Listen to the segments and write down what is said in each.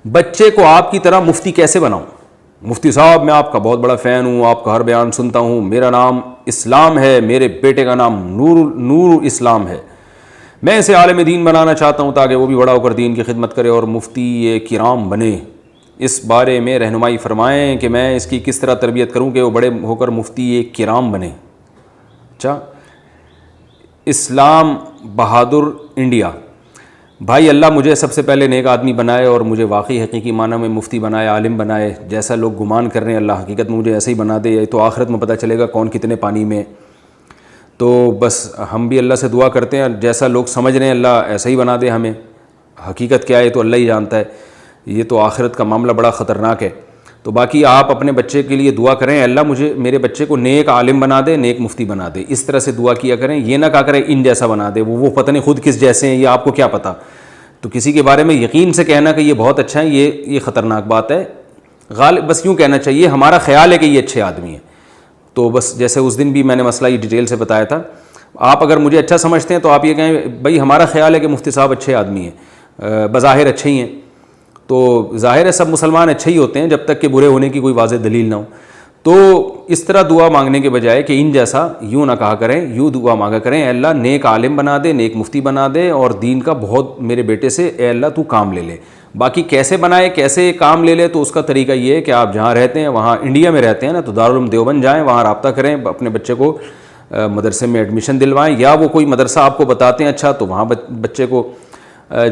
بچے کو آپ کی طرح مفتی کیسے بناؤں؟ مفتی صاحب میں آپ کا بہت بڑا فین ہوں، آپ کا ہر بیان سنتا ہوں، میرا نام اسلام ہے، میرے بیٹے کا نام نور اسلام ہے، میں اسے عالم دین بنانا چاہتا ہوں تاکہ وہ بھی بڑا ہو کر دین کی خدمت کرے اور مفتی کرام بنے، اس بارے میں رہنمائی فرمائیں کہ میں اس کی کس طرح تربیت کروں کہ وہ بڑے ہو کر مفتی کرام بنے۔ اچھا، اسلام بہادر انڈیا: بھائی اللہ مجھے سب سے پہلے نیک آدمی بنائے اور مجھے واقعی حقیقی معنی میں مفتی بنائے، عالم بنائے، جیسا لوگ گمان کر رہے ہیں اللہ حقیقت میں مجھے ایسے ہی بنا دے، تو آخرت میں پتہ چلے گا کون کتنے پانی میں۔ تو بس ہم بھی اللہ سے دعا کرتے ہیں جیسا لوگ سمجھ رہے ہیں اللہ ایسا ہی بنا دے ہمیں، حقیقت کیا ہے تو اللہ ہی جانتا ہے، یہ تو آخرت کا معاملہ بڑا خطرناک ہے۔ تو باقی آپ اپنے بچے کے لیے دعا کریں اللہ مجھے میرے بچے کو نیک عالم بنا دے، نیک مفتی بنا دے، اس طرح سے دعا کیا کریں، یہ نہ کہا کریں ان جیسا بنا دے، وہ پتہ نہیں خود کس جیسے ہیں، یہ آپ کو کیا پتہ۔ تو کسی کے بارے میں یقین سے کہنا کہ یہ بہت اچھا ہے، یہ خطرناک بات ہے۔ غالب بس یوں کہنا چاہیے ہمارا خیال ہے کہ یہ اچھے آدمی ہیں، تو بس جیسے اس دن بھی میں نے مسئلہ یہ ڈیٹیل سے بتایا تھا، آپ اگر مجھے اچھا سمجھتے ہیں تو آپ یہ کہیں بھائی ہمارا خیال ہے کہ مفتی صاحب اچھے آدمی ہیں، بظاہر اچھے ہی ہیں، تو ظاہر ہے سب مسلمان اچھے ہی ہوتے ہیں جب تک کہ برے ہونے کی کوئی واضح دلیل نہ ہو۔ تو اس طرح دعا مانگنے کے بجائے کہ ان جیسا یوں نہ کہا کریں، یوں دعا مانگا کریں اے اللہ نیک عالم بنا دے، نیک مفتی بنا دے اور دین کا بہت میرے بیٹے سے اے اللہ تو کام لے لے۔ باقی کیسے بنائے کیسے کام لے لے تو اس کا طریقہ یہ ہے کہ آپ جہاں رہتے ہیں وہاں انڈیا میں رہتے ہیں نا تو دارالعلوم دیوبند جائیں، وہاں رابطہ کریں، اپنے بچے کو مدرسے میں ایڈمیشن دلوائیں، یا وہ کوئی مدرسہ آپ کو بتاتے ہیں اچھا تو وہاں بچے کو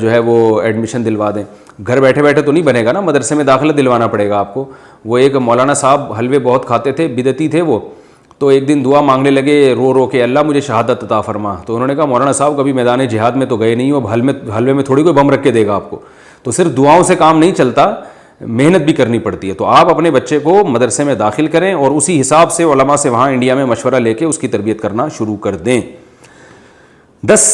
جو ہے وہ ایڈمیشن دلوا دیں۔ گھر بیٹھے بیٹھے تو نہیں بنے گا نا، مدرسے میں داخلہ دلوانا پڑے گا آپ کو۔ وہ ایک مولانا صاحب حلوے بہت کھاتے تھے، بدعتی تھے وہ، تو ایک دن دعا مانگنے لگے رو رو کے اللہ مجھے شہادت عطا فرما، تو انہوں نے کہا مولانا صاحب کبھی میدان جہاد میں تو گئے نہیں ہو، اب حلوے میں تھوڑی کوئی بم رکھ کے دے گا آپ کو، تو صرف دعاؤں سے کام نہیں چلتا، محنت بھی کرنی پڑتی ہے۔ تو آپ اپنے بچے کو مدرسے میں داخل کریں اور اسی حساب سے علماء سے وہاں انڈیا میں مشورہ لے کے اس کی تربیت کرنا شروع کر دیں۔ 10